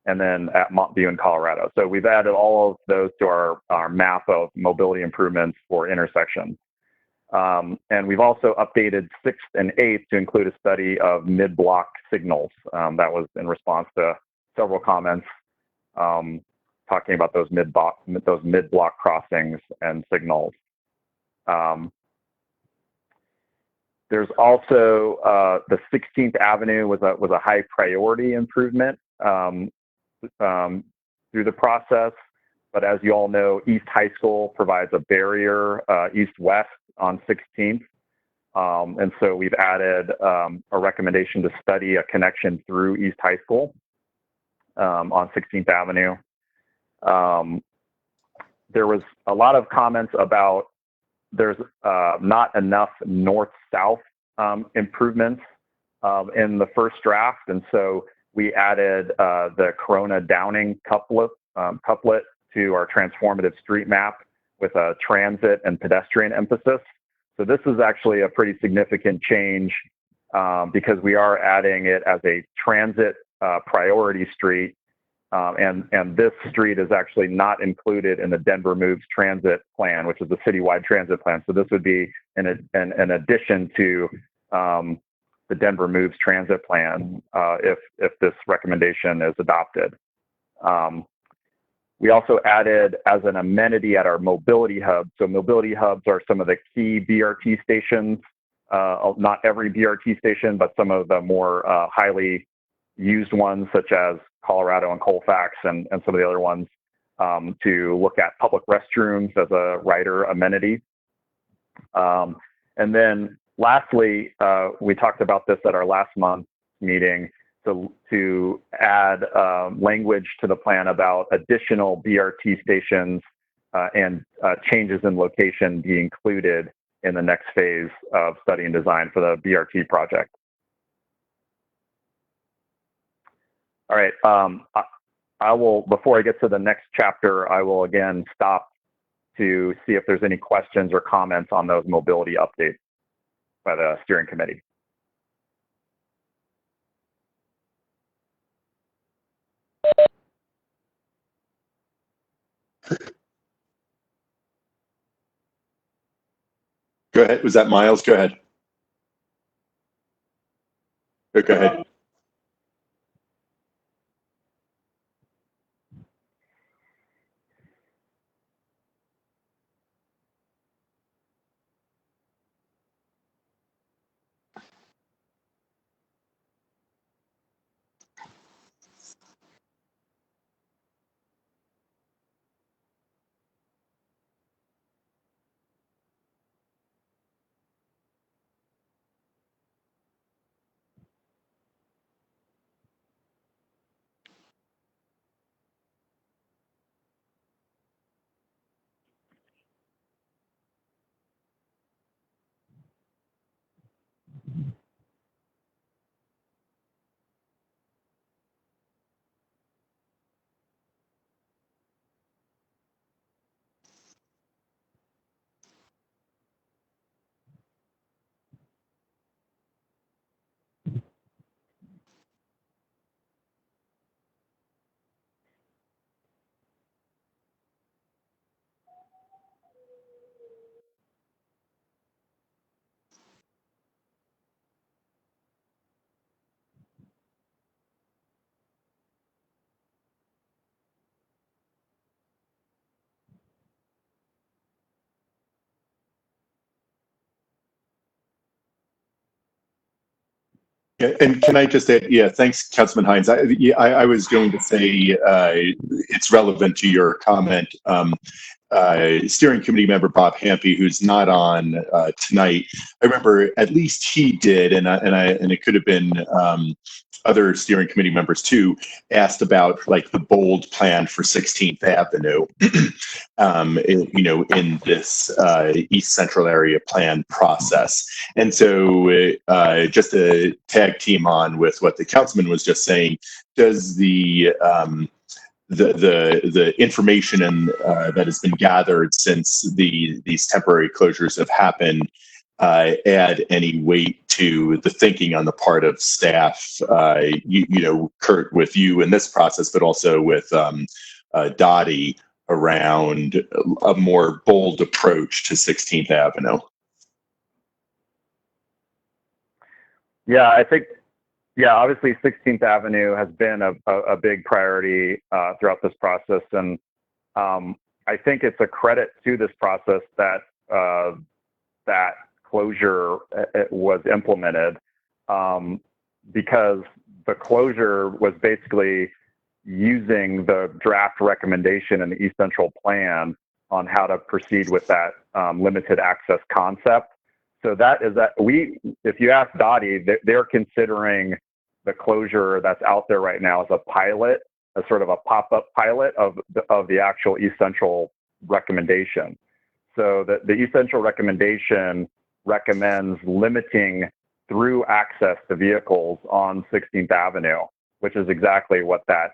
and then at Montview in Colorado. So we've added all of those to our map of mobility improvements for intersections. And we've also updated 6th and 8th to include a study of mid-block signals. That was in response to several comments talking about those mid-block crossings and signals. There's also the 16th Avenue was a high priority improvement through the process. But as you all know, East High School provides a barrier east-west on 16th. And so we've added a recommendation to study a connection through East High School on 16th Avenue. There was a lot of comments about there's not enough north-south improvements in the first draft. And so we added the Corona Downing couplet to our transformative street map with a transit and pedestrian emphasis. So this is actually a pretty significant change because we are adding it as a transit priority street. And this street is actually not included in the Denver Moves Transit Plan, which is the citywide transit plan. So this would be an addition to the Denver Moves Transit Plan if this recommendation is adopted. We also added as an amenity at our mobility hubs. So mobility hubs are some of the key BRT stations, not every BRT station, but some of the more highly used ones, such as Colorado and Colfax and some of the other ones, to look at public restrooms as a rider amenity. And then lastly, we talked about this at our last month meeting, to add language to the plan about additional BRT stations and changes in location be included in the next phase of study and design for the BRT project. All right, I will, before I get to the next chapter, I will again stop to see if there's any questions or comments on those mobility updates by the steering committee. Go ahead. Was that Myles? Go ahead. Go ahead. Yeah, and can I just add, yeah, thanks, Councilman Hinds. I was going to say it's relevant to your comment. Steering committee member Bob Hampy, who's not on tonight, I remember at least he did, and it could have been other steering committee members too, asked about like the bold plan for 16th Avenue, in this East Central area plan process. And so just to tag team on with what the councilman was just saying, does the information that has been gathered since these temporary closures have happened, add any weight to the thinking on the part of staff, Curt, with you in this process, but also with Dottie around a more bold approach to 16th Avenue? Yeah, I think, obviously 16th Avenue has been a big priority throughout this process. And I think it's a credit to this process that that closure was implemented, because the closure was basically using the draft recommendation in the East Central plan on how to proceed with that limited access concept. So if you ask Dottie, they're considering the closure that's out there right now as a pilot, a sort of a pop-up pilot of the actual East Central recommendation. So the East Central recommendation recommends limiting through access to vehicles on 16th Avenue, which is exactly what that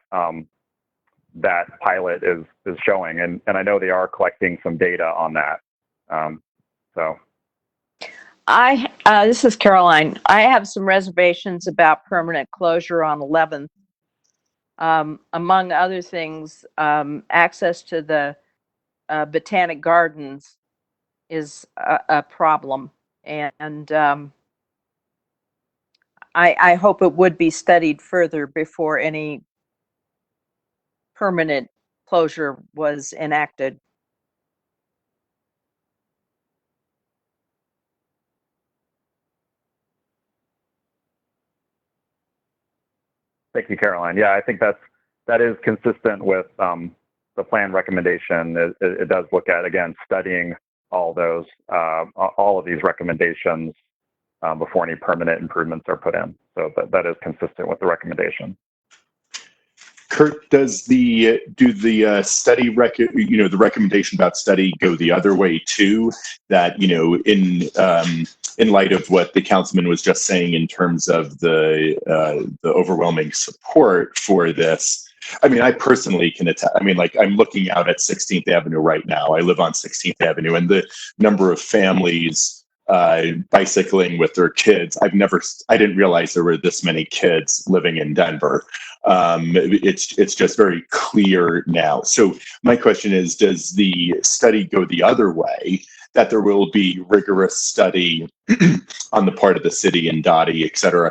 pilot is showing. And I know they are collecting some data on that. This is Caroline. I have some reservations about permanent closure on 11th. Among other things, access to the Botanic Gardens is a problem, and I hope it would be studied further before any permanent closure was enacted. Thank you, Caroline. Yeah, I think that is consistent with the plan recommendation. It does look at, again, studying all of these recommendations before any permanent improvements are put in. So that is consistent with the recommendation. Curt, do the study the recommendation about study go the other way too? That in light of what the councilman was just saying in terms of the overwhelming support for this. I mean, I personally can attest. I mean, like, I'm looking out at 16th Avenue right now. I live on 16th Avenue, and the number of families bicycling with their kids. I didn't realize there were this many kids living in Denver. It's just very clear now. So my question is, does the study go the other way, that there will be rigorous study on the part of the city and Dottie, et cetera,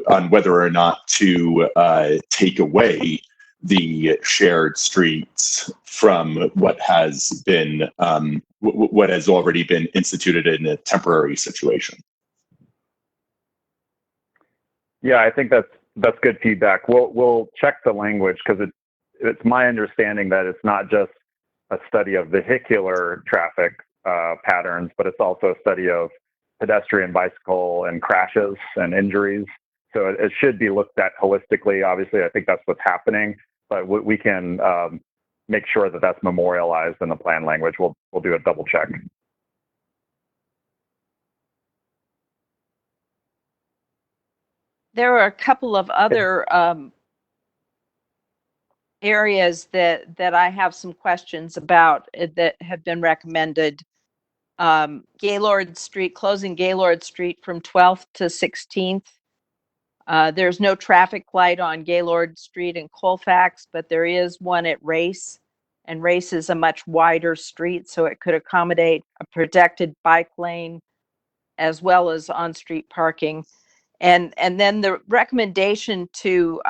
on whether or not to take away the shared streets from what has already been instituted in a temporary situation? Yeah, I think that's good feedback. We'll check the language, because it's my understanding that it's not just a study of vehicular traffic patterns, but it's also a study of pedestrian, bicycle, and crashes and injuries. So it should be looked at holistically. Obviously, I think that's what's happening, but we can make sure that that's memorialized in the plan language. We'll do a double check. There are a couple of other areas that I have some questions about that have been recommended. Gaylord Street, closing Gaylord Street from 12th to 16th. There's no traffic light on Gaylord Street in Colfax, but there is one at Race, and Race is a much wider street, so it could accommodate a protected bike lane as well as on-street parking. And then the recommendation to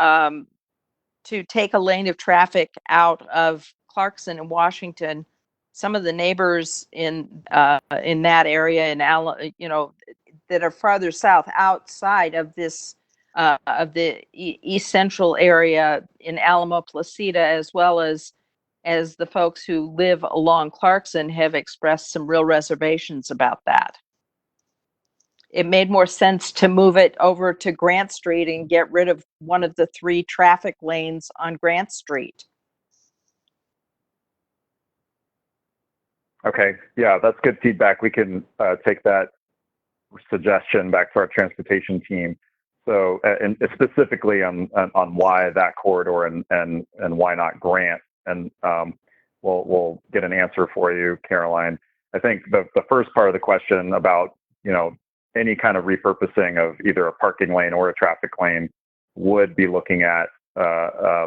take a lane of traffic out of Clarkson and Washington. Some of the neighbors in that area that are farther south, outside of this of the East Central area in Alamo Placida, as well as the folks who live along Clarkson, have expressed some real reservations about that. It made more sense to move it over to Grant Street and get rid of one of the 3 traffic lanes on Grant Street. Okay, yeah, that's good feedback. We can take that suggestion back to our transportation team. So, and specifically on why that corridor and why not Grant, and we'll get an answer for you, Caroline. I think the first part of the question about any kind of repurposing of either a parking lane or a traffic lane would be looking at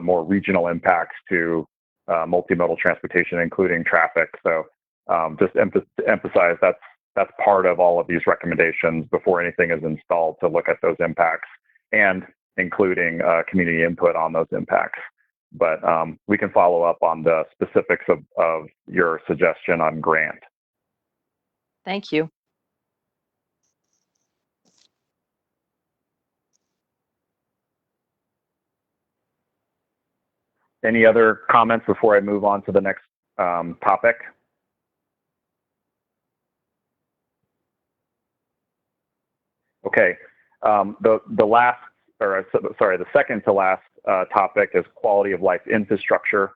more regional impacts to multimodal transportation, including traffic. So just to emphasize that's part of all of these recommendations before anything is installed, to look at those impacts and including community input on those impacts. But we can follow up on the specifics of your suggestion on grant. Thank you. Any other comments before I move on to the next topic? Okay, the second to last topic is quality of life infrastructure.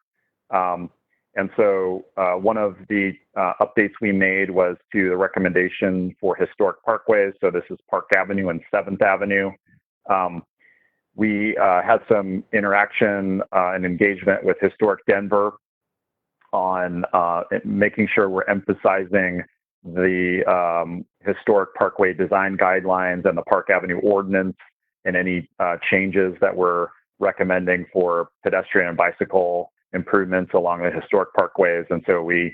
And so one of the updates we made was to the recommendation for historic parkways. So this is Park Avenue and 7th Avenue. We had some interaction and engagement with Historic Denver on making sure we're emphasizing the historic parkway design guidelines and the Park Avenue ordinance and any changes that we're recommending for pedestrian and bicycle improvements along the historic parkways. And so we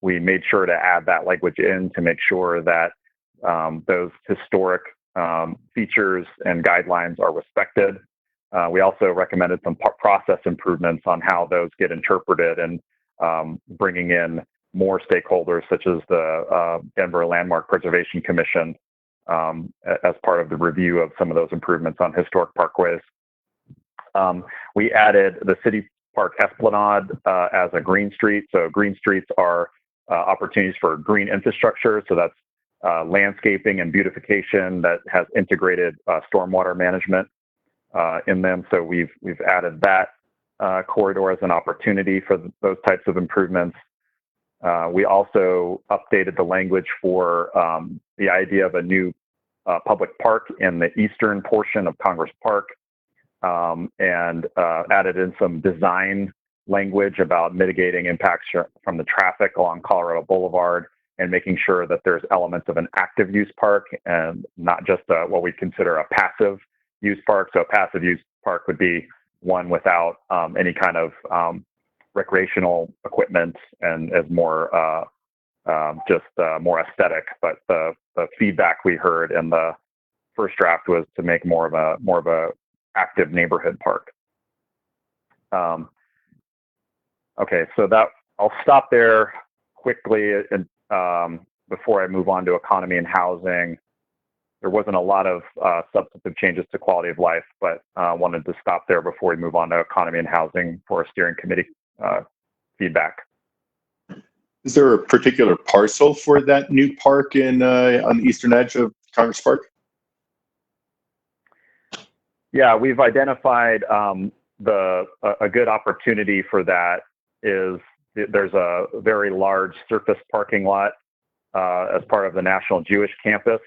made sure to add that language in to make sure that those historic features and guidelines are respected. We also recommended some process improvements on how those get interpreted, and bringing in more stakeholders such as the Denver Landmark Preservation Commission as part of the review of some of those improvements on historic parkways. We added the City Park Esplanade as a green street. So green streets are opportunities for green infrastructure. So that's landscaping and beautification that has integrated stormwater management in them. So we've added that corridor as an opportunity for those types of improvements. We also updated the language for the idea of a new public park in the eastern portion of Congress Park, and added in some design language about mitigating impacts from the traffic along Colorado Boulevard, and making sure that there's elements of an active use park and not just what we consider a passive use park. So a passive use park would be one without any kind of recreational equipment, and is more more aesthetic. But the feedback we heard in the first draft was to make more of a active neighborhood park. Okay, so that I'll stop there quickly, and before I move on to economy and housing. There wasn't a lot of substantive changes to quality of life, but wanted to stop there before we move on to economy and housing for a steering committee feedback. Is there a particular parcel for that new park in on the eastern edge of Congress Park? Yeah, we've identified a good opportunity for that is there's a very large surface parking lot as part of the National Jewish Campus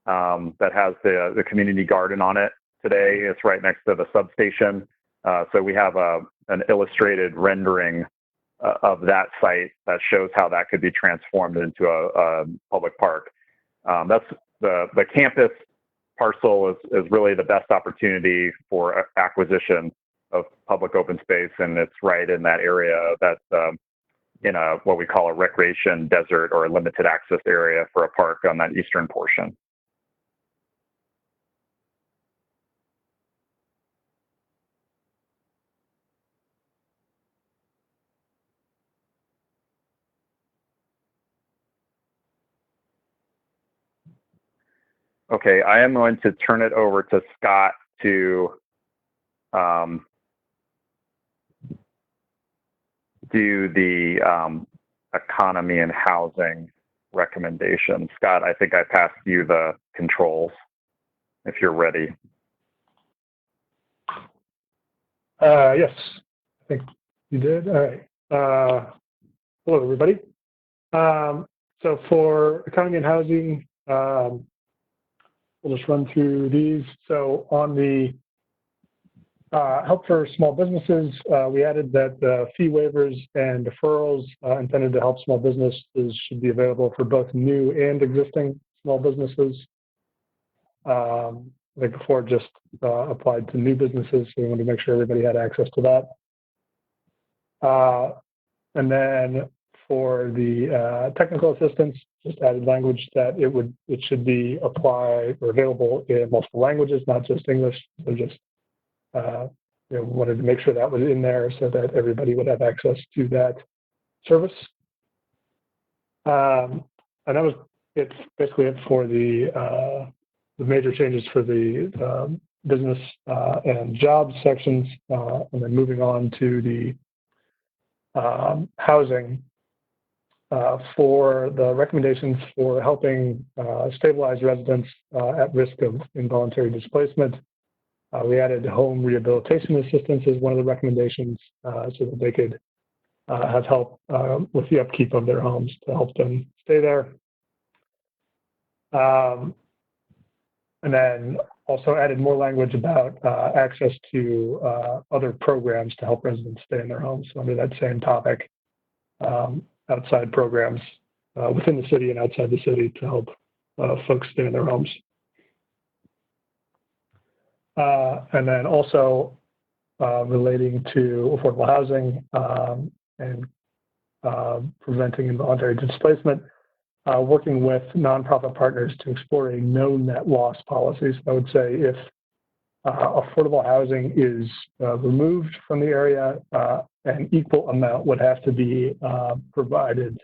that has the community garden on it today. It's right next to the substation. So we have an illustrated rendering of that site that shows how that could be transformed into a public park. That's the campus parcel is really the best opportunity for acquisition of public open space, and it's right in that area that's in what we call a recreation desert or a limited access area for a park on that eastern portion. Okay, I am going to turn it over to Scott to do the economy and housing recommendations. Scott, I think I passed you the controls if you're ready. Yes, I think you did. All right. Hello, everybody. So for economy and housing, we'll just run through these. So on the help for small businesses, we added that the fee waivers and deferrals intended to help small businesses should be available for both new and existing small businesses. I think before it just applied to new businesses, so we wanted to make sure everybody had access to that. And then for the technical assistance, just added language that it should be applied or available in multiple languages, not just English. So just wanted to make sure that was in there so that everybody would have access to that service. And that was basically it for the major changes for the business and jobs sections, and then moving on to the housing. For the recommendations for helping stabilize residents at risk of involuntary displacement, we added home rehabilitation assistance as one of the recommendations so that they could have help with the upkeep of their homes to help them stay there. And then also added more language about access to other programs to help residents stay in their homes. So under that same topic, outside programs within the city and outside the city to help folks stay in their homes. And then also relating to affordable housing and preventing involuntary displacement, working with nonprofit partners to explore a no net loss policy. So I would say if affordable housing is removed from the area, an equal amount would have to be provided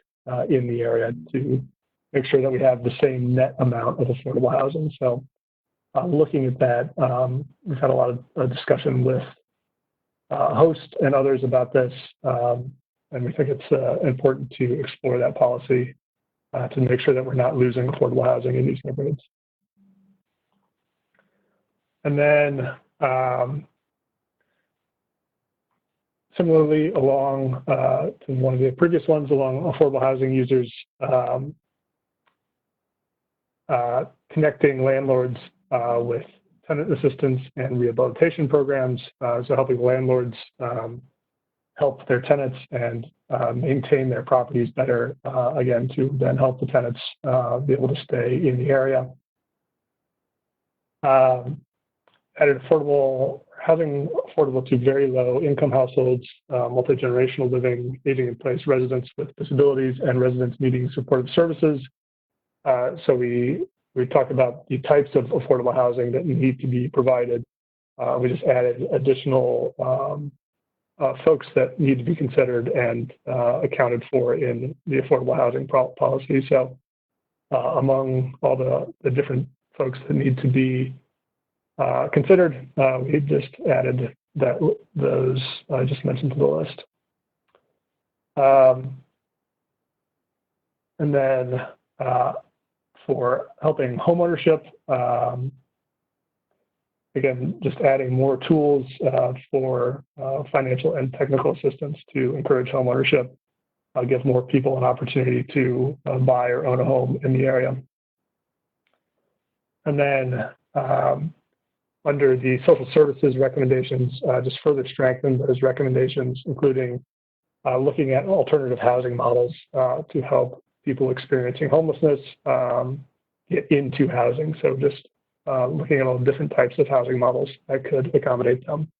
in the area to make sure that we have the same net amount of affordable housing. So looking at that, we've had a lot of discussion with hosts and others about this, and we think it's important to explore that policy to make sure that we're not losing affordable housing in these neighborhoods. And then similarly, along to one of the previous ones, along affordable housing users, connecting landlords with tenant assistance and rehabilitation programs, so helping landlords help their tenants and maintain their properties better, again, to then help the tenants be able to stay in the area. Added affordable housing, affordable to very low income households, multi-generational living, aging in place residents with disabilities, and residents needing supportive services. So we talked about the types of affordable housing that need to be provided. We just added additional folks that need to be considered and accounted for in the affordable housing policy. So among all the different folks that need to be considered, we just added those I just mentioned to the list. And then for helping homeownership, again, just adding more tools for financial and technical assistance to encourage homeownership, give more people an opportunity to buy or own a home in the area. And then under the social services recommendations, just further strengthen those recommendations, including looking at alternative housing models to help people experiencing homelessness get into housing. So just looking at all different types of housing models that could accommodate them.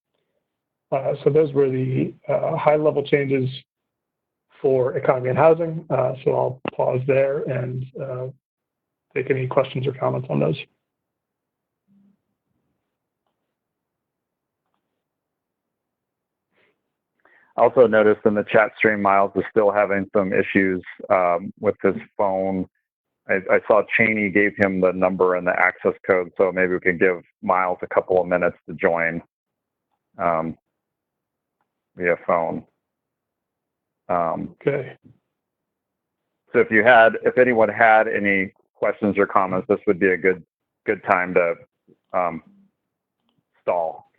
So those were the high-level changes for economy and housing. So I'll pause there and take any questions or comments on those. Also noticed in the chat stream, Myles is still having some issues with his phone. I saw Cheney gave him the number and the access code, so maybe we can give Myles a couple of minutes to join via phone. Okay. So if anyone had any questions or comments, this would be a good time to stall.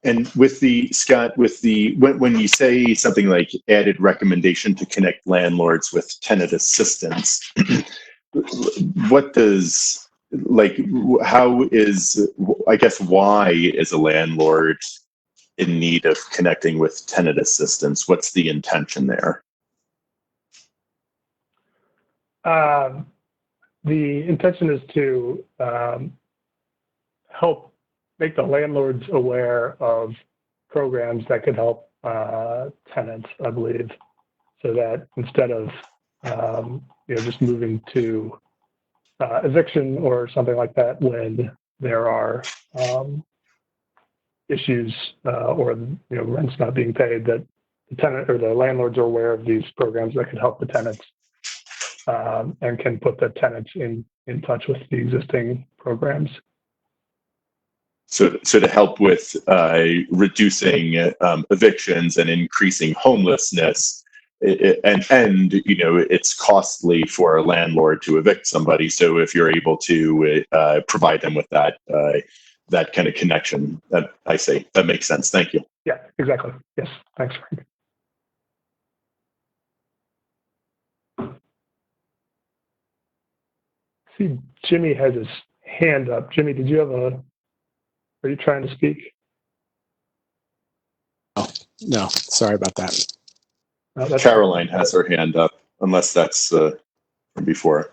And with the, Scott, with the, when you say something like added recommendation to connect landlords with tenant assistance, what does, like, how is, I guess, why is a landlord in need of connecting with tenant assistance? What's the intention there? The intention is to help make the landlords aware of programs that could help tenants, I believe, so that instead of just moving to eviction or something like that when there are issues or rent's not being paid, that the tenant or the landlords are aware of these programs that could help the tenants and can put the tenants in touch with the existing programs. So to help with reducing evictions and increasing homelessness, and it's costly for a landlord to evict somebody. So if you're able to provide them with that that kind of connection, that I say that makes sense. Thank you. Yeah, exactly. Yes, thanks, Frank. See, Jimmy has his hand up. Jimmy, did you have are you trying to speak? Oh, no, sorry about that. No, Caroline has her hand up, unless that's from before.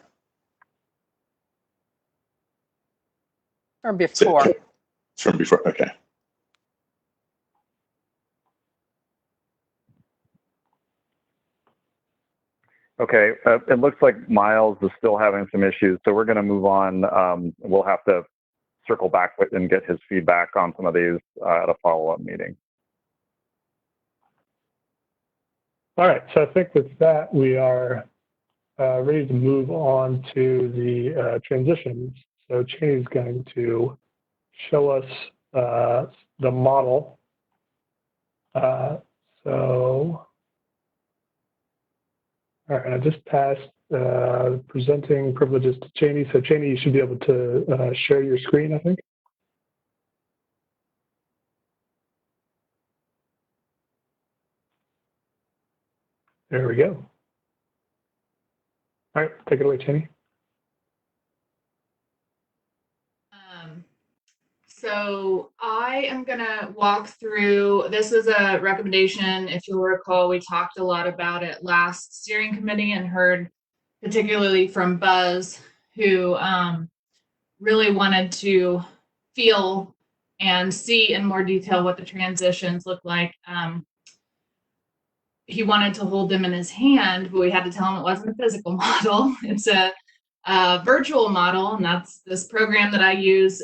From before. It's from before, okay. Okay, it looks like Myles is still having some issues, so we're going to move on. We'll have to circle back with and get his feedback on some of these at a follow-up meeting. All right, so I think with that, we are ready to move on to the transitions. So Cheney's going to show us the model. All right, I just passed presenting privileges to Cheney. So Cheney, you should be able to share your screen, I think. There we go. All right, take it away, Cheney. So I am going to walk through, this is a recommendation. If you'll recall, we talked a lot about it last steering committee and heard particularly from Buzz, who really wanted to feel and see in more detail what the transitions look like. He wanted to hold them in his hand, but we had to tell him it wasn't a physical model. It's a virtual model, and that's this program that I use.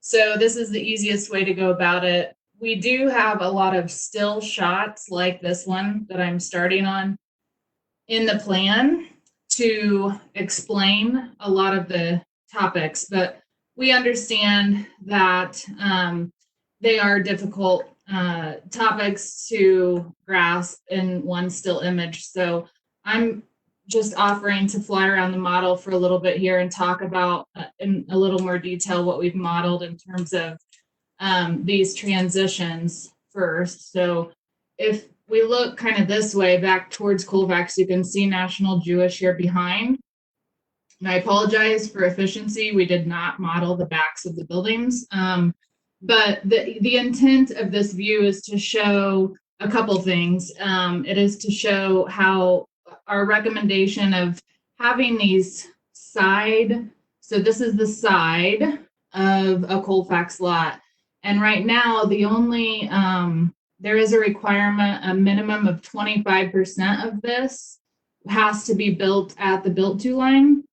So this is the easiest way to go about it. We do have a lot of still shots like this one that I'm starting on in the plan to explain a lot of the topics, but we understand that they are difficult topics to grasp in one still image. So I'm just offering to fly around the model for a little bit here and talk about in a little more detail what we've modeled in terms of these transitions first. So if we look kind of this way back towards Colfax, you can see National Jewish here behind. And I apologize for efficiency. We did not model the backs of the buildings. But the intent of this view is to show a couple things. It is to show how our recommendation of having these side, so this is the side of a Colfax lot. And right now, the only, there is a requirement, a minimum of 25% of this has to be built at the built to line.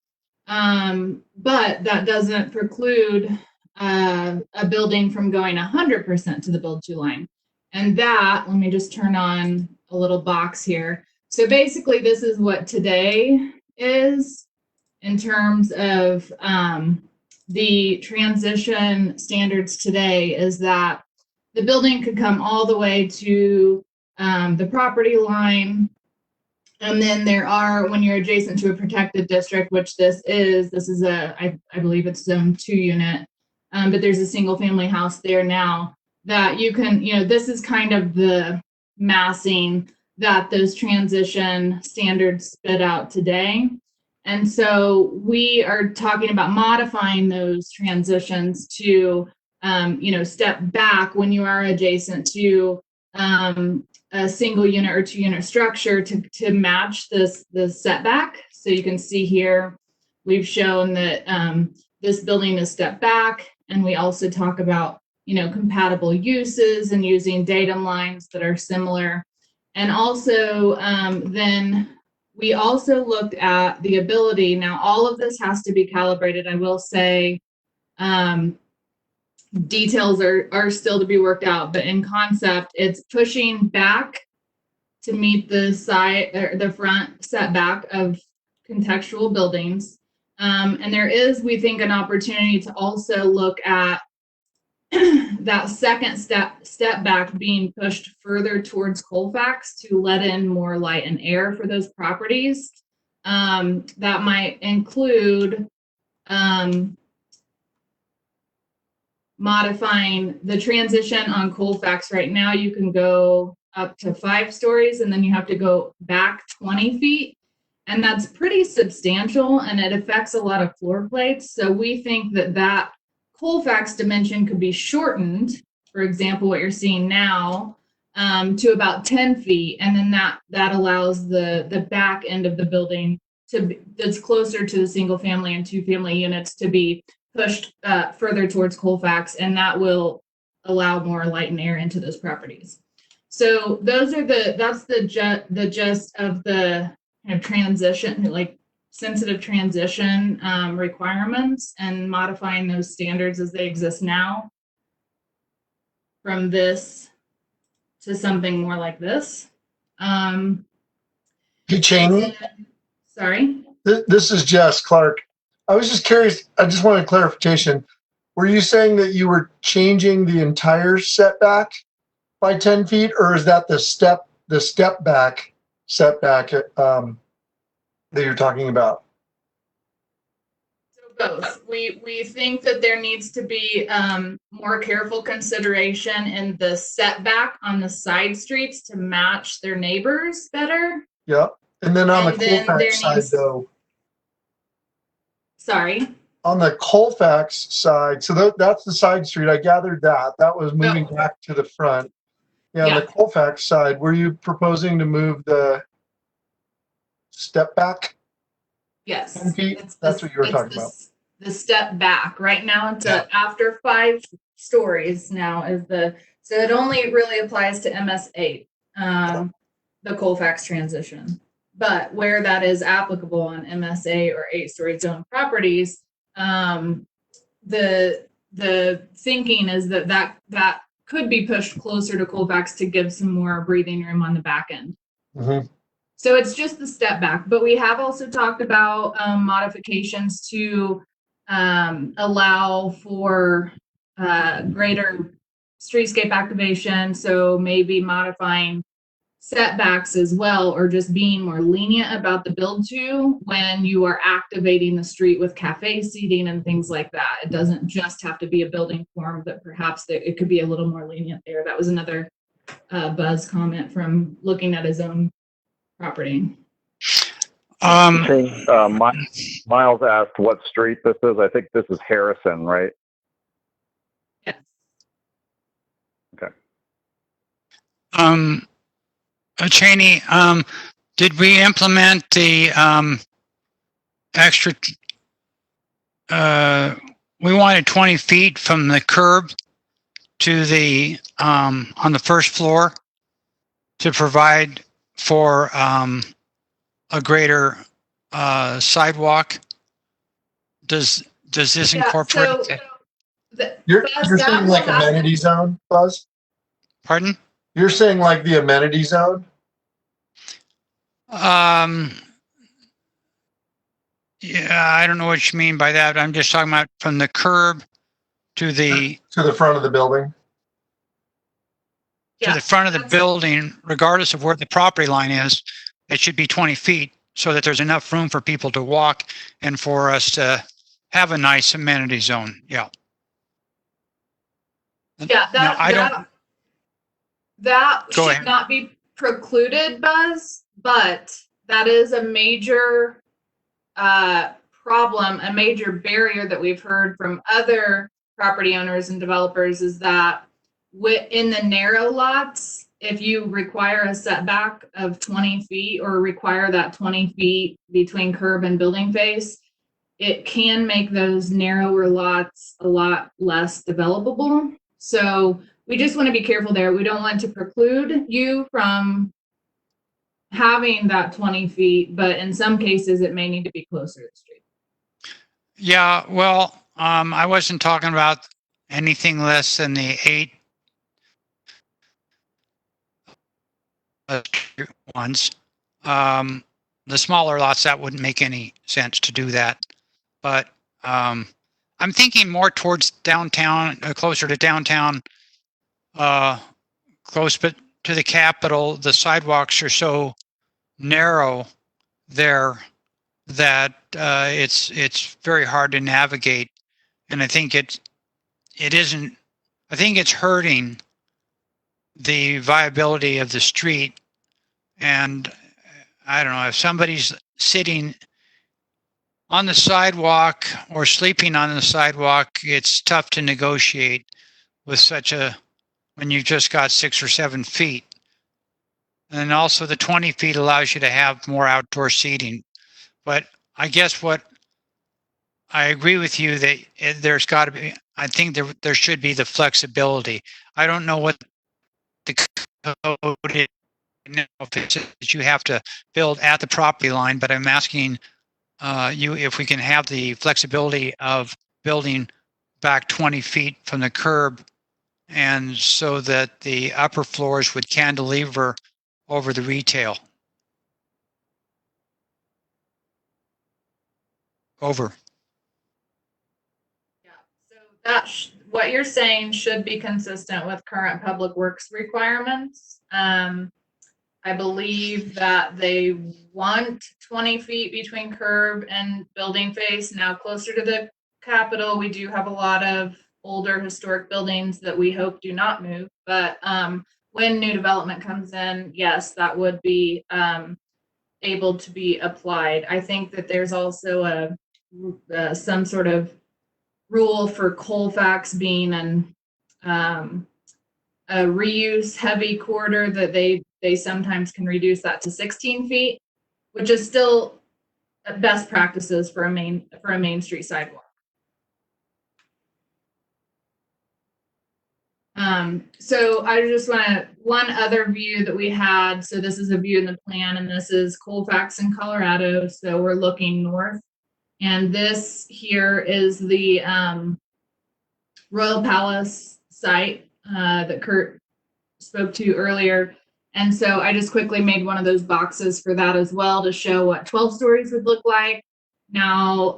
But that doesn't preclude a building from going 100% to the build to line. And that, let me just turn on a little box here. So basically this is what today is in terms of the transition standards today, is that the building could come all the way to the property line. And then there are, when you're adjacent to a protected district, which this is a, I believe it's zone 2 unit, but there's a single family house there now. that you can, this is kind of the massing that those transition standards spit out today. And so we are talking about modifying those transitions to, step back when you are adjacent to a single unit or 2-unit structure to match the setback. So you can see here, we've shown that this building is stepped back, and we also talk about, compatible uses and using datum lines that are similar. And also then we also looked at the ability. Now, all of this has to be calibrated. I will say details are still to be worked out, but in concept, it's pushing back to meet the side or the front setback of contextual buildings. And there is, we think, an opportunity to also look at that second step back being pushed further towards Colfax to let in more light and air for those properties. That might include modifying the transition on Colfax. Right now, you can go up to 5 stories, and then you have to go back 20 feet. And that's pretty substantial, and it affects a lot of floor plates. So we think that Colfax dimension could be shortened, for example, what you're seeing now, to about 10 feet. And then that allows the back end of the building that's closer to the single family and 2-family units to be pushed further towards Colfax, and that will allow more light and air into those properties. So that's the gist of the kind of transition, like sensitive transition requirements, and modifying those standards as they exist now from this to something more like this. Hey, Cheney. Sorry? This is Jess Clark. I was just curious. I just wanted clarification. Were you saying that you were changing the entire setback by 10 feet, or is that the step back setback that you're talking about? So both. We think that there needs to be more careful consideration in the setback on the side streets to match their neighbors better. Yep. And then on the Colfax side, though. Sorry. On the Colfax side, so that's the side street. I gathered that was moving back to the front. Yeah, on the Colfax side, were you proposing to move the step back? Yes. 10 feet? That's what you were talking about. The step back. Right now, it's after 5 stories now so it only really applies to MS8, the Colfax transition. But where that is applicable on MSA or 8-story zone properties, the thinking is that could be pushed closer to Colfax to give some more breathing room on the back end. Mm-hmm. So it's just the step back. But we have also talked about modifications to allow for greater streetscape activation. So maybe modifying setbacks as well, or just being more lenient about the build to when you are activating the street with cafe seating and things like that. It doesn't just have to be a building form, but perhaps it could be a little more lenient there. That was another Buzz comment from looking at his own property. I think Myles asked what street this is. I think this is Harrison, right? Yes. Okay. Cheney, did we implement the extra? We wanted 20 feet from the curb to the on the first floor to provide for a greater sidewalk. Does this incorporate? You're saying like amenity zone, Buzz? Pardon? You're saying like the amenity zone? Yeah, I don't know what you mean by that. I'm just talking about from the curb to the front of the building. To the front of the building, regardless of where the property line is, it should be 20 feet so that there's enough room for people to walk and for us to have a nice amenity zone. Yeah. Yeah, Now, I don't. that Go should ahead. not be precluded, Buzz, but that is a major problem, a major barrier that we've heard from other property owners and developers is that in the narrow lots, if you require a setback of 20 feet or require that 20 feet between curb and building face, it can make those narrower lots a lot less developable. So we just want to be careful there. We don't want to preclude you from having that 20 feet, but in some cases it may need to be closer to the street. Yeah, well, I wasn't talking about anything less than the 8 ones. The smaller lots, that wouldn't make any sense to do that. But I'm thinking more towards downtown, closer to downtown, close but to the Capitol. The sidewalks are so narrow there that it's very hard to navigate, and I think it isn't. I think it's hurting the viability of the street. And I don't know, if somebody's sitting on the sidewalk or sleeping on the sidewalk, it's tough to negotiate with when you've just got 6 or 7 feet. And also the 20 feet allows you to have more outdoor seating. But I guess I agree with you that there's got to be, I think there should be the flexibility. I don't know what the code is. If it's that you have to build at the property line, but I'm asking you if we can have the flexibility of building back 20 feet from the curb, and so that the upper floors would cantilever over the retail. Over. Yeah, so that what you're saying should be consistent with current public works requirements. I believe that they want 20 feet between curb and building face. Now, closer to the Capitol, we do have a lot of older historic buildings that we hope do not move. But when new development comes in, yes, that would be able to be applied. I think that there's also some sort of rule for Colfax being a reuse heavy corridor that they sometimes can reduce that to 16 feet, which is still best practices for a main street sidewalk. So I just one other view that we had. So this is a view in the plan, and this is Colfax in Colorado. So we're looking north, and this here is the Royal Palace site that Curt spoke to earlier. And so I just quickly made one of those boxes for that as well to show what 12 stories would look like. Now,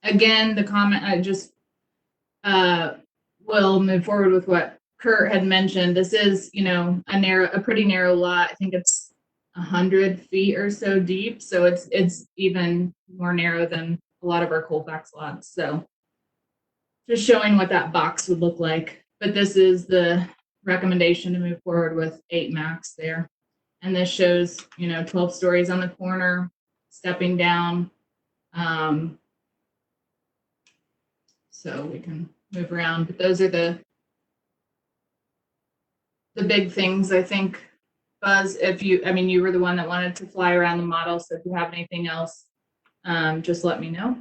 again, the comment, I just will move forward with what Curt had mentioned. This is, a pretty narrow lot. I think it's 100 feet or so deep. So it's even more narrow than a lot of our Colfax lots. So just showing what that box would look like. But this is the recommendation to move forward with 8 max there. And this shows, 12 stories on the corner, stepping down. So we can move around, but those are the big things, I think. Buzz, you were the one that wanted to fly around the model. So if you have anything else, just let me know.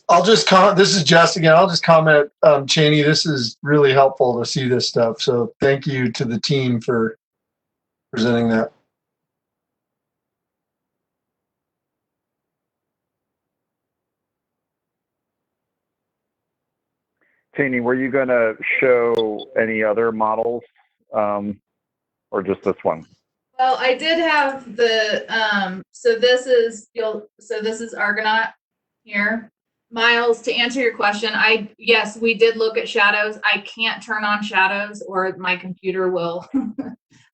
I'll just comment. This is Jess again. I'll just comment, Cheney. This is really helpful to see this stuff. So thank you to the team for presenting that. Cheney, were you going to show any other models, or just this one? Well, I did have the so this is Argonaut here. Myles, to answer your question, yes, we did look at shadows. I can't turn on shadows or my computer will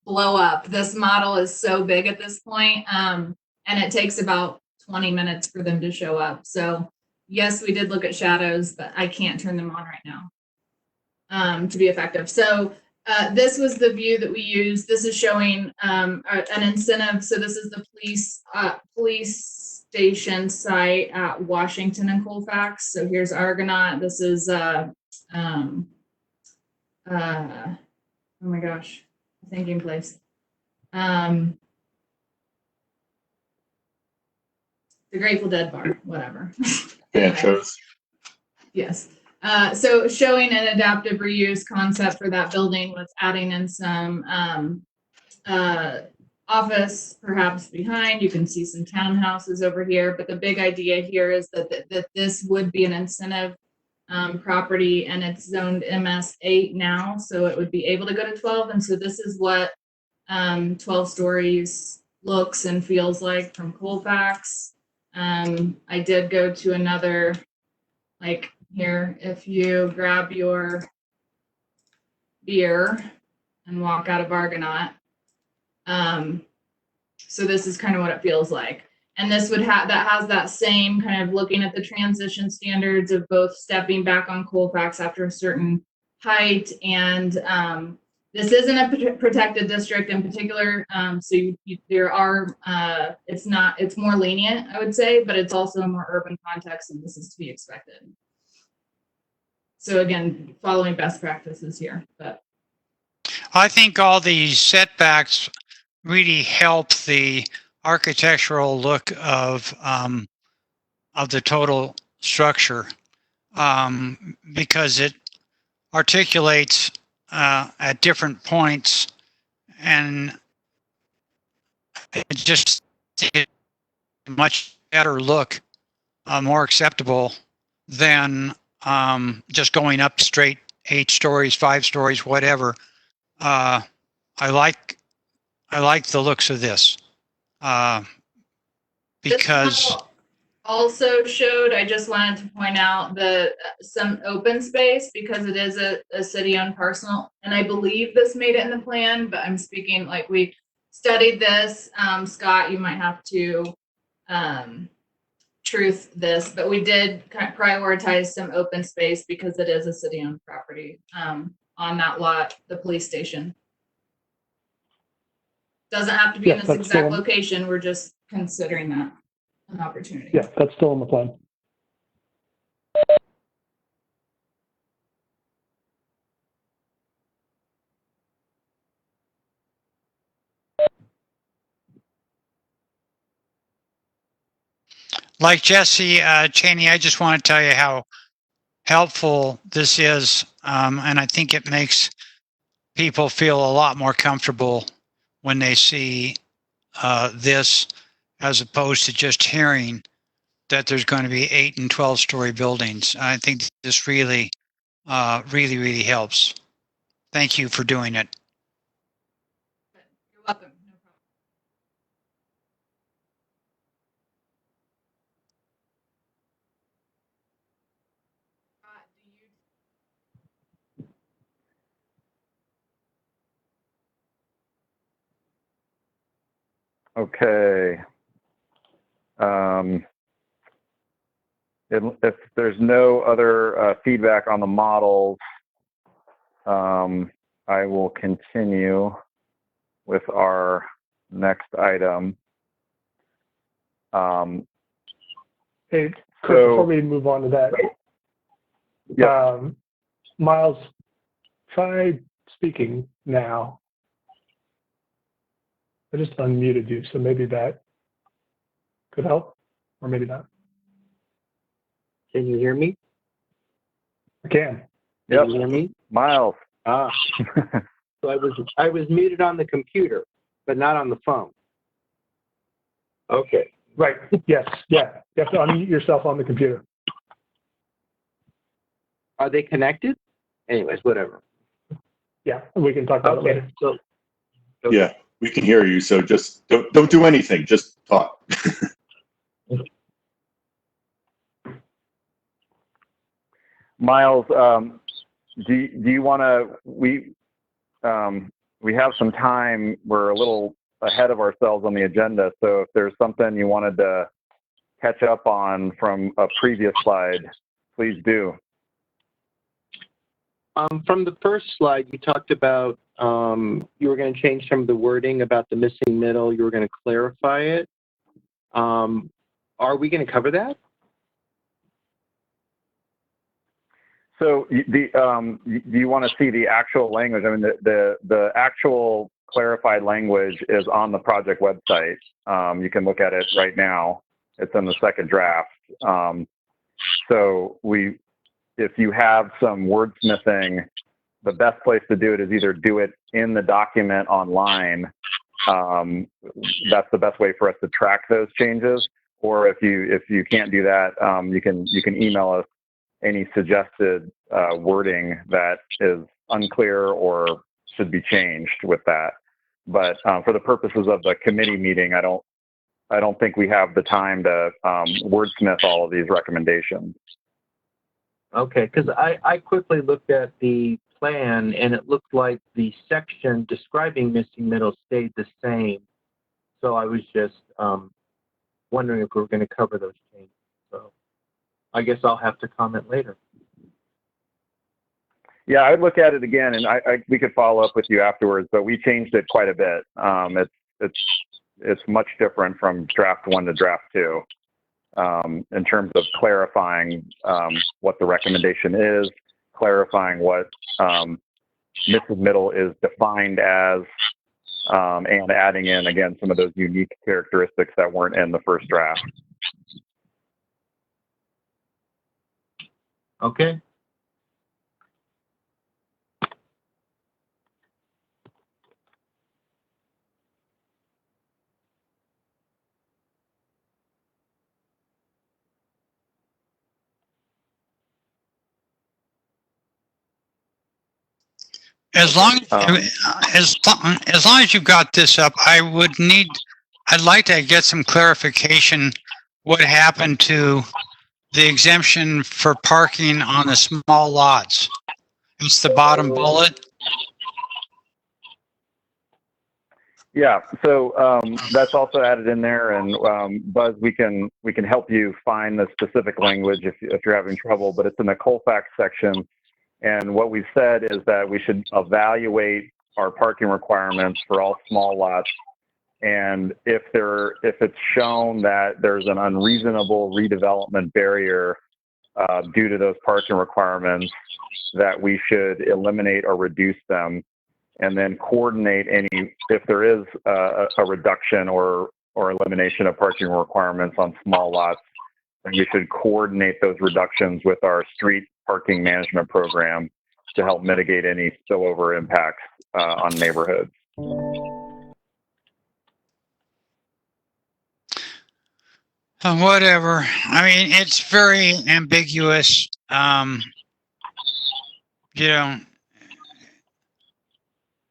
blow up. This model is so big at this point, and it takes about 20 minutes for them to show up. So yes, we did look at shadows, but I can't turn them on right now to be effective. So this was the view that we used. This is showing an incentive. So this is the police station site at Washington and Colfax. So here's Argonaut. This is oh my gosh, thinking place. The Grateful Dead bar, whatever. Banchos. Yes. So showing an adaptive reuse concept for that building with adding in some office perhaps behind. You can see some townhouses over here, but the big idea here is that this would be an incentive property, and it's zoned MS 8 now, so it would be able to go to 12. And so this is what 12 stories looks and feels like from Colfax. I did go to another, like here, if you grab your beer and walk out of Argonaut. So this is kind of what it feels like. And this would have, that has that same kind of looking at the transition standards of both stepping back on Colfax after a certain height. And this isn't a protected district in particular. So there are, it's more lenient, I would say, but it's also a more urban context, and this is to be expected. So again, following best practices here, but. I think all these setbacks really help the architectural look of the total structure, because it articulates at different points, and it just a much better look, more acceptable than just going up straight 8 stories, 5 stories, whatever. I like the looks of this because this also showed, I just wanted to point out some open space, because it is a city-owned parcel, and I believe this made it in the plan, but I'm speaking like we studied this. Scott, you might have to truth this, but we did kind of prioritize some open space because it is a city-owned property on that lot, the police station. Doesn't have to be in this exact location. We're just considering that an opportunity. Yeah, that's still in the plan. like Jesse, Cheney, I just want to tell you how helpful this is. And I think it makes people feel a lot more comfortable when they see this, as opposed to just hearing that there's going to be 8 and 12-story buildings. I think this really, really helps. Thank you for doing it. You're welcome. No problem. Okay. If there's no other feedback on the models, I will continue with our next item. Hey, Curt, before we move on to that, yeah. Myles, try speaking now. I just unmuted you, so maybe that could help, or maybe not. Can you hear me? I can. Yep. Can you hear me? Myles. So I was muted on the computer, but not on the phone. Okay. Right. Yes. Yeah. You have to unmute yourself on the computer. Are they connected? Anyways, whatever. Yeah, we can talk about it later. So, okay. Yeah, we can hear you. So just don't do anything. Just talk. Myles, do you want to? We have some time. We're a little ahead of ourselves on the agenda. So if there's something you wanted to catch up on from a previous slide, please do. From the first slide, you talked about you were going to change some of the wording about the missing middle. You were going to clarify it. Are we going to cover that? So you want to see the actual language? I mean, the actual clarified language is on the project website. You can look at it right now. It's in the second draft. So if you have some wordsmithing, the best place to do it is either do it in the document online. That's the best way for us to track those changes. Or if you can't do that, you can email us any suggested wording that is unclear or should be changed with that. But for the purposes of the committee meeting, I don't think we have the time to wordsmith all of these recommendations. Okay, because I quickly looked at the plan and it looked like the section describing missing middle stayed the same. So I was just wondering if we were going to cover those changes. So I guess I'll have to comment later. Yeah, I'd look at it again, and we could follow up with you afterwards. But we changed it quite a bit. It's much different from draft 1 to draft 2 in terms of clarifying what the recommendation is, clarifying what missing middle is defined as, and adding in again some of those unique characteristics that weren't in the first draft. Okay. As long as you've got this up, I'd like to get some clarification what happened to the exemption for parking on the small lots. It's the bottom bullet. Yeah, so that's also added in there, and Buzz, we can help you find the specific language if you're having trouble, but it's in the Colfax section. And what we've said is that we should evaluate our parking requirements for all small lots. And if it's shown that there's an unreasonable redevelopment barrier due to those parking requirements, that we should eliminate or reduce them, and then coordinate if there is a reduction or elimination of parking requirements on small lots, then we should coordinate those reductions with our street parking management program to help mitigate any spillover impacts on neighborhoods. Whatever. I mean, it's very ambiguous. You know,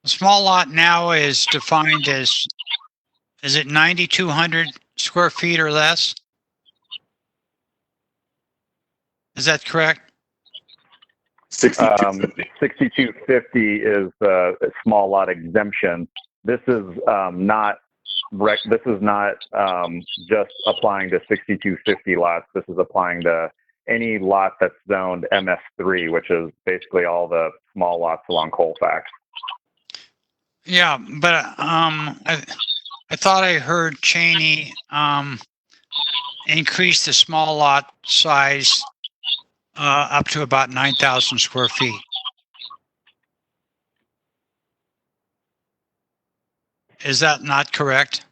a small lot now is defined as, is it 9,200 square feet or less? Is that correct? 6250 is a small lot exemption. This is not just applying to 6250 lots. This is applying to any lot that's zoned MS3, which is basically all the small lots along Colfax. Yeah, but I thought I heard Cheney increase the small lot size up to about 9,000 square feet. Is that not correct?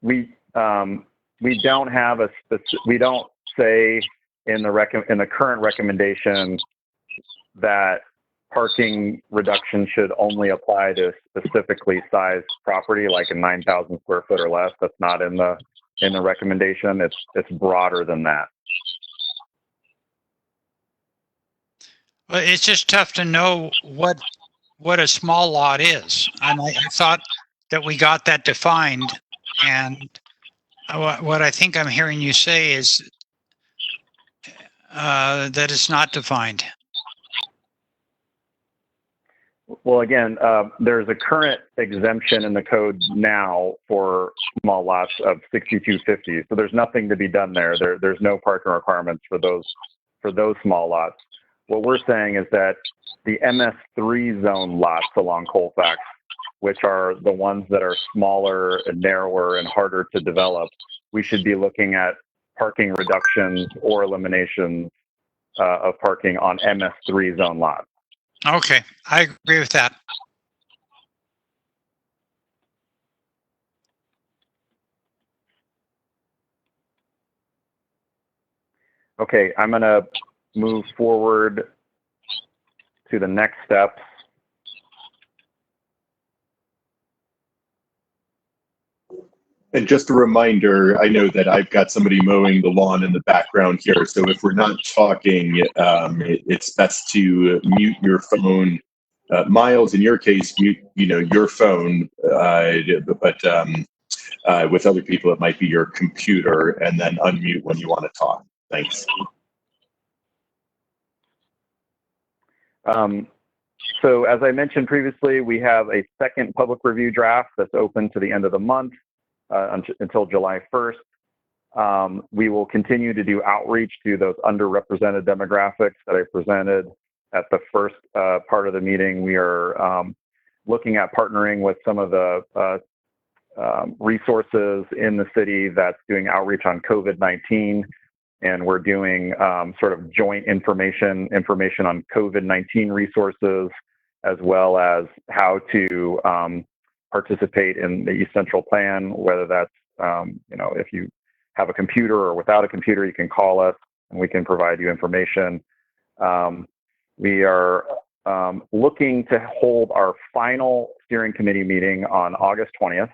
We don't have we don't say in the current recommendation that parking reduction should only apply to specifically sized property like a 9,000 square foot or less. That's not in the recommendation. It's broader than that. Well, it's just tough to know what a small lot is. And I thought that we got that defined. And what I think I'm hearing you say is that it's not defined. Well, again, there's a current exemption in the code now for small lots of 6250. So there's nothing to be done there. There's no parking requirements for those small lots. What we're saying is that the MS3 zone lots along Colfax, which are the ones that are smaller and narrower and harder to develop, we should be looking at parking reductions or eliminations of parking on MS3 zone lots. Okay, I agree with that. Okay, I'm going to move forward to the next steps. And just a reminder, I know that I've got somebody mowing the lawn in the background here, so if we're not talking, it's best to mute your phone. Myles, in your case, mute your phone, but with other people, it might be your computer, and then unmute when you want to talk. Thanks. So as I mentioned previously, we have a second public review draft that's open to the end of the month until July 1st. We will continue to do outreach to those underrepresented demographics that I presented at the first part of the meeting. We are looking at partnering with some of the resources in the city that's doing outreach on COVID-19. And we're doing sort of joint information on COVID-19 resources, as well as how to participate in the East Central Plan, whether that's, if you have a computer or without a computer, you can call us and we can provide you information. We are looking to hold our final steering committee meeting on August 20th.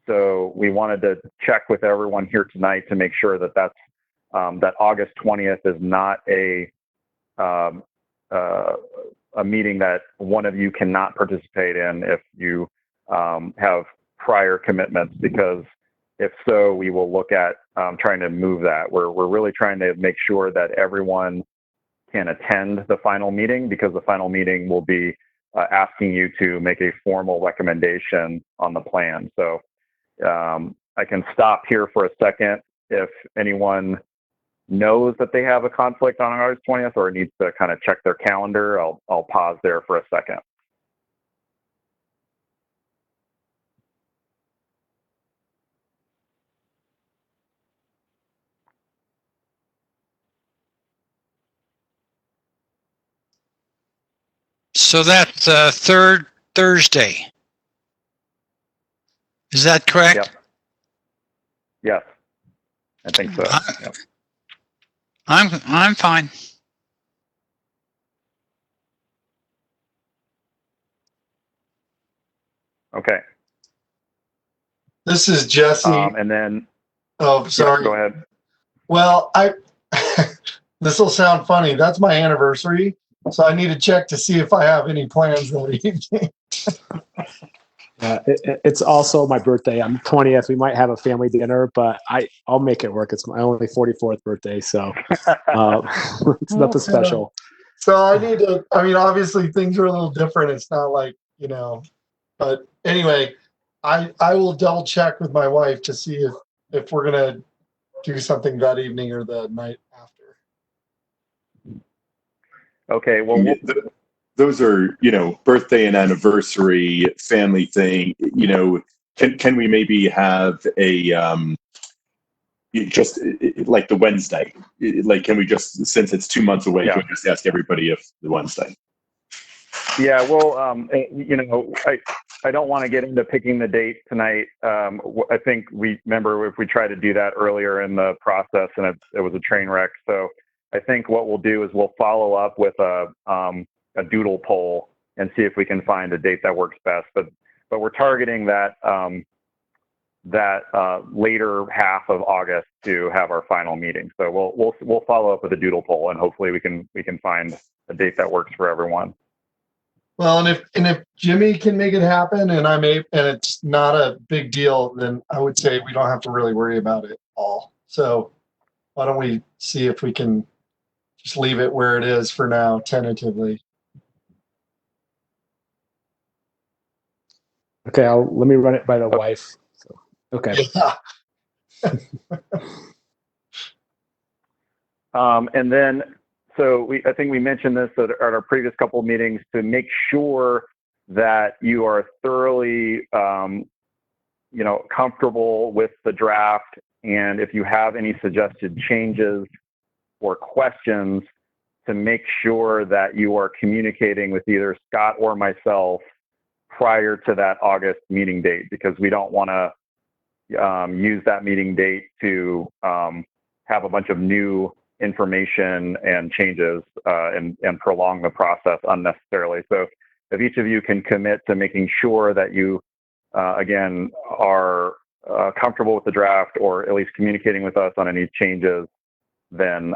So we wanted to check with everyone here tonight to make sure that that August 20th is not a meeting that one of you cannot participate in if you have prior commitments, because if so, we will look at trying to move that. We're really trying to make sure that everyone can attend the final meeting, because the final meeting will be asking you to make a formal recommendation on the plan. So I can stop here for a second. If anyone knows that they have a conflict on August 20th or needs to kind of check their calendar, I'll pause there for a second. So that's third Thursday. Is that correct? Yep. Yes, I think so. Yep. I'm fine. Okay. This is Jesse. And then. Oh, sorry. Yeah, go ahead. Well, this will sound funny. That's my anniversary, so I need to check to see if I have any plans that evening. It's also my birthday on the 20th. We might have a family dinner, but I'll make it work. It's my only 44th birthday, so it's nothing special. So I need to, obviously things are a little different. It's not like, but anyway, I will double check with my wife to see if we're going to do something that evening or the night after. Okay, well, those are, birthday and anniversary family thing. Can we maybe have a just like the Wednesday? Like, can we just, since it's 2 months away, can we just ask everybody if the Wednesday? Yeah, well, I don't want to get into picking the date tonight. I think we remember if we tried to do that earlier in the process and it was a train wreck. So I think what we'll do is we'll follow up with a doodle poll and see if we can find a date that works best. But we're targeting that later half of August to have our final meeting. So we'll follow up with a doodle poll and hopefully we can find a date that works for everyone. Well, and if Jimmy can make it happen and it's not a big deal, then I would say we don't have to really worry about it all. So why don't we see if we can just leave it where it is for now, tentatively. Okay, let me run it by the wife. So, okay. Yeah. And then, so I think we mentioned this at our previous couple of meetings, to make sure that you are thoroughly, comfortable with the draft. And if you have any suggested changes or questions, to make sure that you are communicating with either Scott or myself prior to that August meeting date, because we don't want to use that meeting date to have a bunch of new information and changes and prolong the process unnecessarily. So if each of you can commit to making sure that you, again, are comfortable with the draft, or at least communicating with us on any changes, then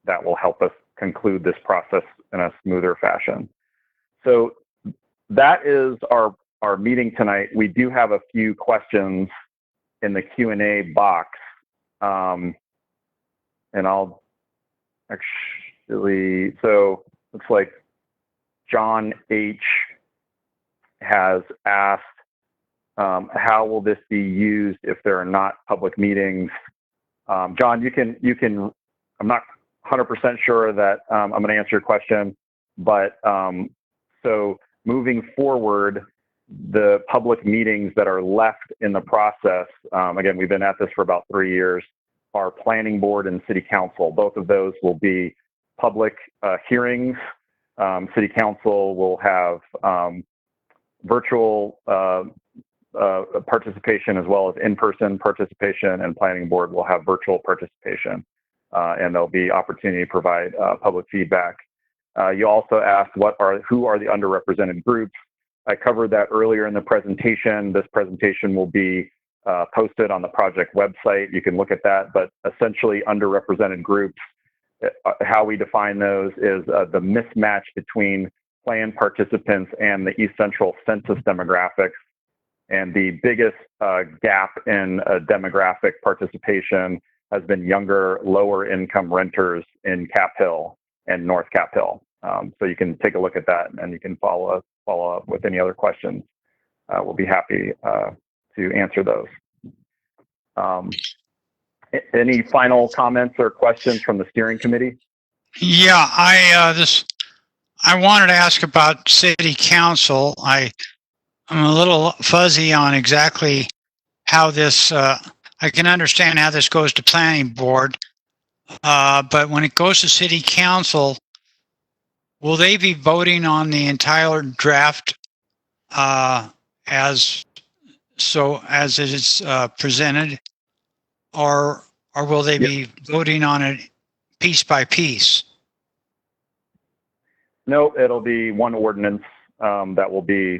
that will help us conclude this process in a smoother fashion. So that is our meeting tonight. We do have a few questions in the Q&A box. And I'll actually, so looks like John H. has asked, how will this be used if there are not public meetings? John, you can, I'm not 100% sure that I'm going to answer your question, but so moving forward, the public meetings that are left in the process, again, we've been at this for about 3 years, are planning board and city council. Both of those will be public hearings. City council will have virtual participation as well as in-person participation, and planning board will have virtual participation. And there'll be opportunity to provide public feedback. You also asked who are the underrepresented groups. I covered that earlier in the presentation. This presentation will be posted on the project website. You can look at that, but essentially underrepresented groups, how we define those is the mismatch between plan participants and the East Central census demographics. And the biggest gap in demographic participation has been younger, lower income renters in Cap Hill and North Cap Hill. So you can take a look at that, and you can follow up with any other questions. We'll be happy to answer those. Any final comments or questions from the steering committee? Yeah, I wanted to ask about city council. I'm a little fuzzy on exactly how this, I can understand how this goes to planning board, but when it goes to city council, will they be voting on the entire draft as it is presented, or will they be voting on it piece by piece? No, it'll be one ordinance that will be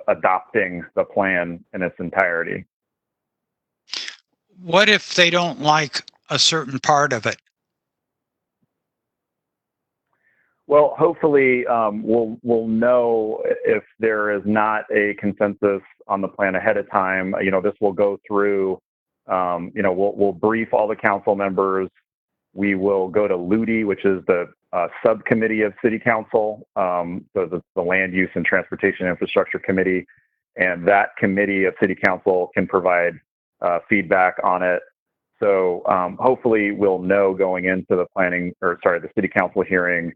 adopting the plan in its entirety. What if they don't like a certain part of it? Well, hopefully we'll know if there is not a consensus on the plan ahead of time. This will go through, we'll brief all the council members. We will go to LUDI, which is the subcommittee of city council, so the Land Use and Transportation Infrastructure Committee, and that committee of city council can provide feedback on it. So hopefully we'll know going into the city council hearing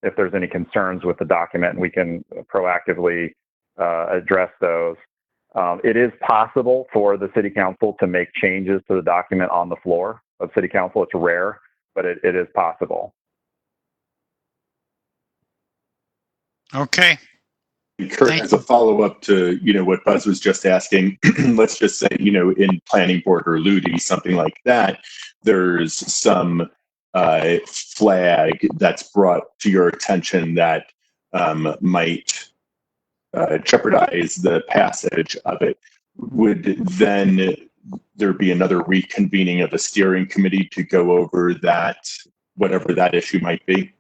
if there's any concerns with the document, and we can proactively address those. It is possible for the city council to make changes to the document on the floor of city council. It's rare, but it is possible. Okay. Curt, as a follow-up to what Buzz was just asking, let's just say in planning board or LUDI, something like that, there's some flag that's brought to your attention that might jeopardize the passage of it. Would then there be another reconvening of the steering committee to go over that, whatever that issue might be?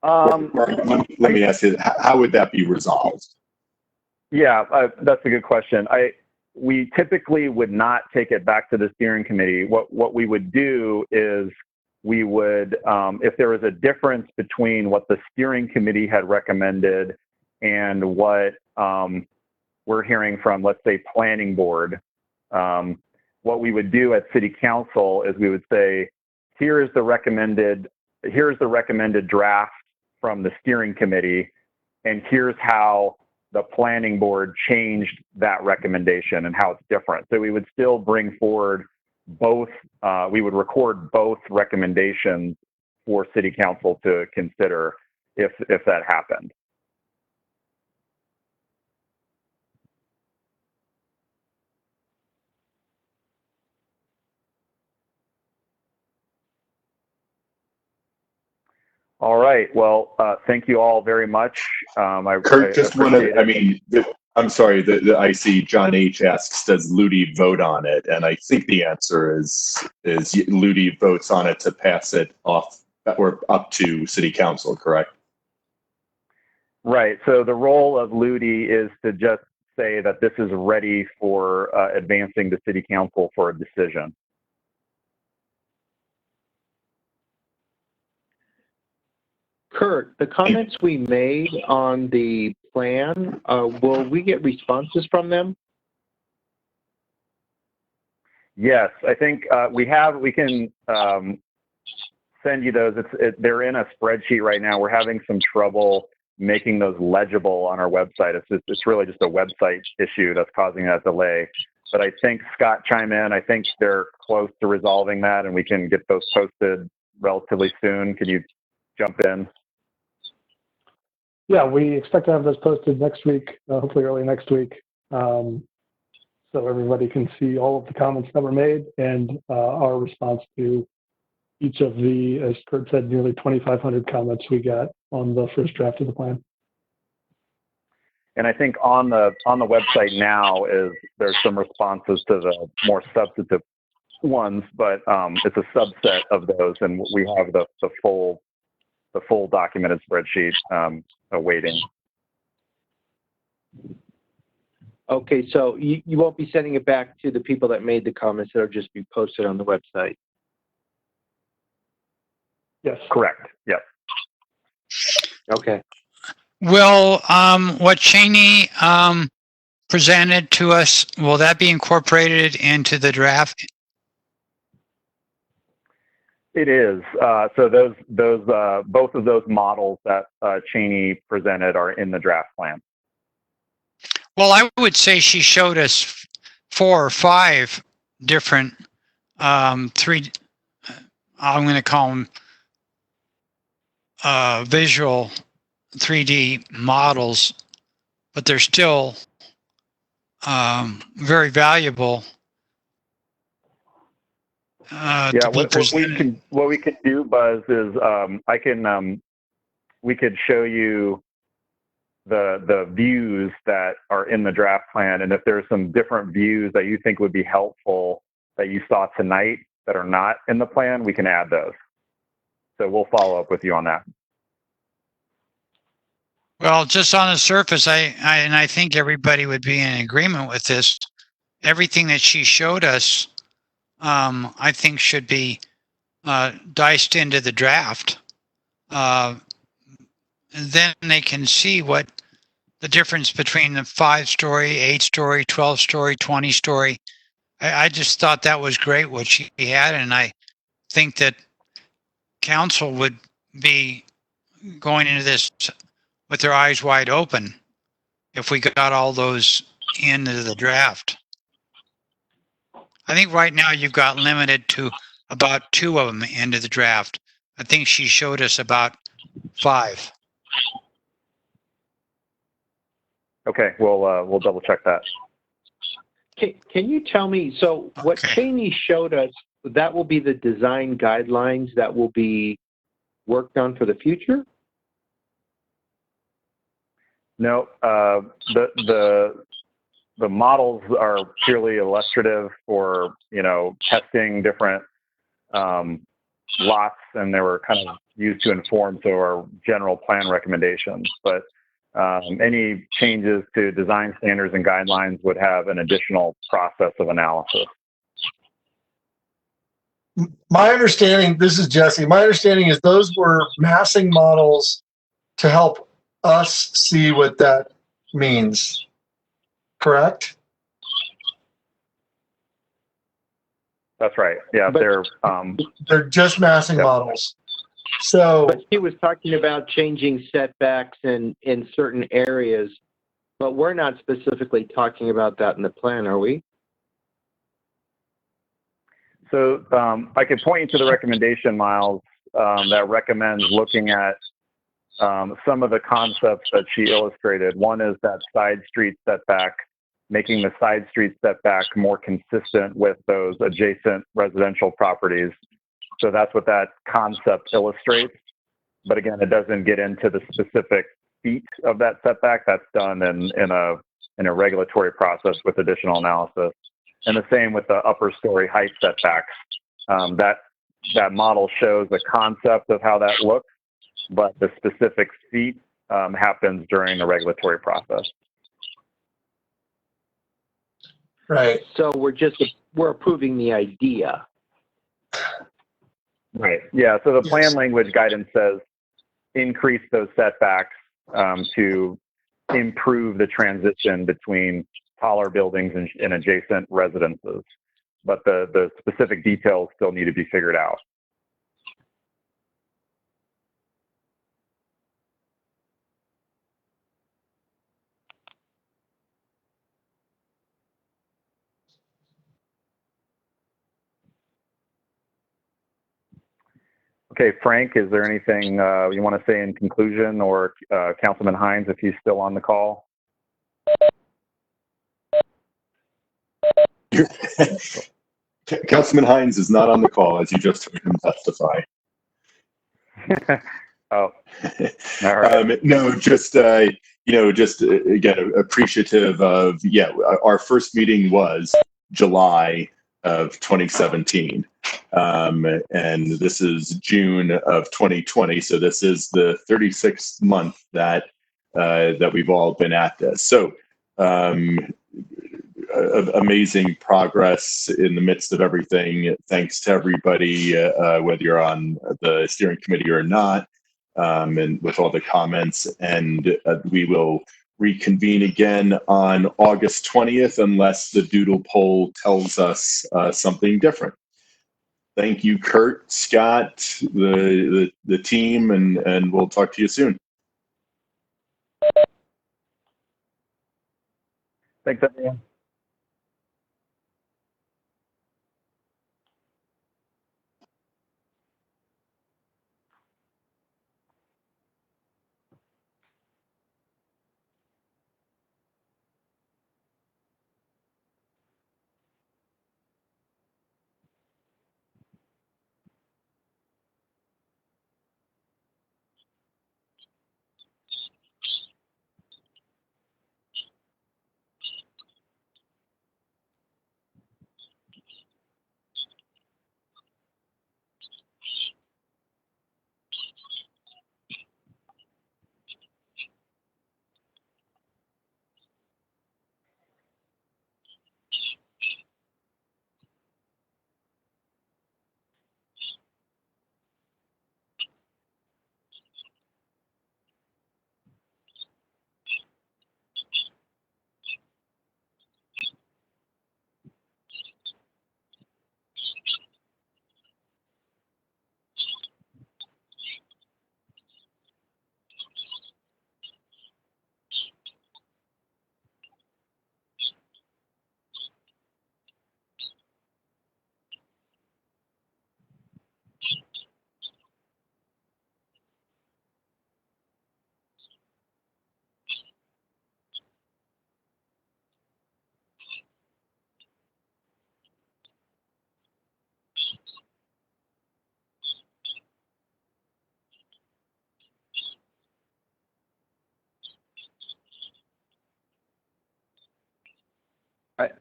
Let me ask you, how would that be resolved? Yeah, that's a good question. We typically would not take it back to the steering committee. What we would do is we would, if there was a difference between what the steering committee had recommended and what we're hearing from, let's say, planning board, what we would do at city council is we would say, here's the recommended draft from the steering committee, and here's how the planning board changed that recommendation and how it's different. So we would still bring forward both, we would record both recommendations for city council to consider if that happened. All right. Well, thank you all very much. Curt, just one of, I'm sorry, I see John H. asks, does Ludi vote on it? And I think the answer is Ludi votes on it to pass it off or up to city council, correct? Right. So the role of Ludi is to just say that this is ready for advancing to city council for a decision. Curt, the comments we made on the plan, will we get responses from them? Yes, I think we can send you those. They're in a spreadsheet right now. We're having some trouble making those legible on our website. It's really just a website issue that's causing that delay. But I think Scott chime in. I think they're close to resolving that, and we can get those posted relatively soon. Can you jump in? Yeah, we expect to have those posted next week, hopefully early next week, so everybody can see all of the comments that were made and our response to each of the, as Curt said, nearly 2,500 comments we got on the first draft of the plan. And I think on the website now there's some responses to the more substantive ones, but it's a subset of those, and we have the full documented spreadsheet awaiting. Okay, so you won't be sending it back to the people that made the comments, that'll just be posted on the website. Yes. Correct. Yes. Okay. Will what Cheney presented to us, will that be incorporated into the draft? It is. So both of those models that Cheney presented are in the draft plan. Well, I would say she showed us 4 or 5 different I'm going to call them visual 3D models, but they're still very valuable. Yeah, what we can do, Buzz, is we could show you the views that are in the draft plan, and if there's some different views that you think would be helpful that you saw tonight that are not in the plan, we can add those. So we'll follow up with you on that. Well, just on the surface, I think everybody would be in agreement with this. Everything that she showed us, I think should be diced into the draft. And then they can see what the difference between the 5-story, 8-story, 12-story, 20-story. I just thought that was great what she had, and I think that council would be going into this with their eyes wide open if we got all those into the draft. I think right now you've got limited to about 2 of them into the draft. I think she showed us about 5. Okay, we'll double check that. Can you tell me, so what Cheney showed us, that will be the design guidelines that will be worked on for the future? No, the models are purely illustrative for, testing different lots, and they were kind of used to inform to our general plan recommendations. But any changes to design standards and guidelines would have an additional process of analysis. My understanding, this is Jesse, my understanding is those were massing models to help us see what that means. Correct? That's right. Yeah, But- They're just massing Yep. models. So But he was talking about changing setbacks in certain areas, but we're not specifically talking about that in the plan, are we? So I could point you to the recommendation, Myles, that recommends looking at some of the concepts that she illustrated. One is that side street setback, making the side street setback more consistent with those adjacent residential properties. So that's what that concept illustrates. But again, it doesn't get into the specific feet of that setback. That's done in a regulatory process with additional analysis. And the same with the upper story height setbacks. That model shows the concept of how that looks, but the specific feet happens during the regulatory process. right. So we're approving the idea. Right. Yeah. So the plan language guidance says increase those setbacks to improve the transition between taller buildings and adjacent residences. But the specific details still need to be figured out. Okay, Frank, is there anything you want to say in conclusion, or Councilman Hinds, if he's still on the call? Councilman Hinds is not on the call, as you just heard him testify. Oh, all right. No, just again, appreciative of, our first meeting was July of 2017. And this is June of 2020. So this is the 36th month that we've all been at this. So amazing progress in the midst of everything. Thanks to everybody, whether you're on the steering committee or not, and with all the comments. And we will reconvene again on August 20th, unless the doodle poll tells us something different. Thank you, Curt, Scott, the team, and we'll talk to you soon. Thanks, everyone.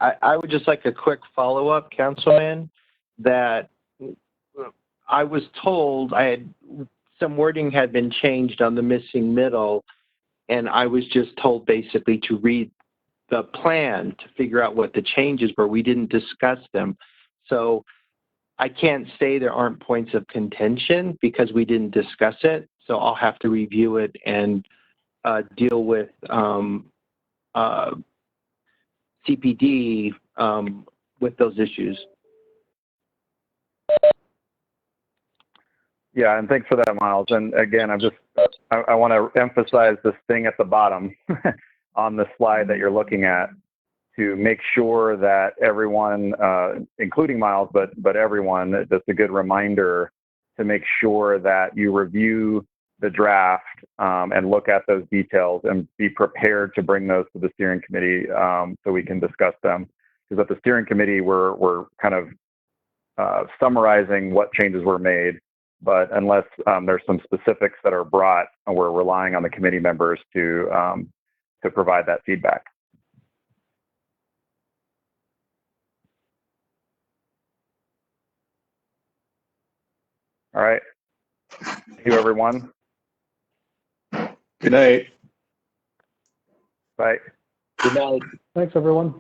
I would just like a quick follow-up, Councilman, that I was told some wording had been changed on the missing middle, and I was just told basically to read the plan to figure out what the changes were. We didn't discuss them. So I can't say there aren't points of contention because we didn't discuss it. So I'll have to review it and deal with CPD with those issues. Yeah, and thanks for that, Myles. And again, I want to emphasize this thing at the bottom on the slide that you're looking at to make sure that everyone, including Myles, but everyone, that's a good reminder to make sure that you review the draft and look at those details and be prepared to bring those to the steering committee so we can discuss them. Because at the steering committee, we're kind of summarizing what changes were made. But unless there's some specifics that are brought, we're relying on the committee members to provide that feedback. All right. Thank you, everyone. Good night. Bye. Good night. Thanks, everyone.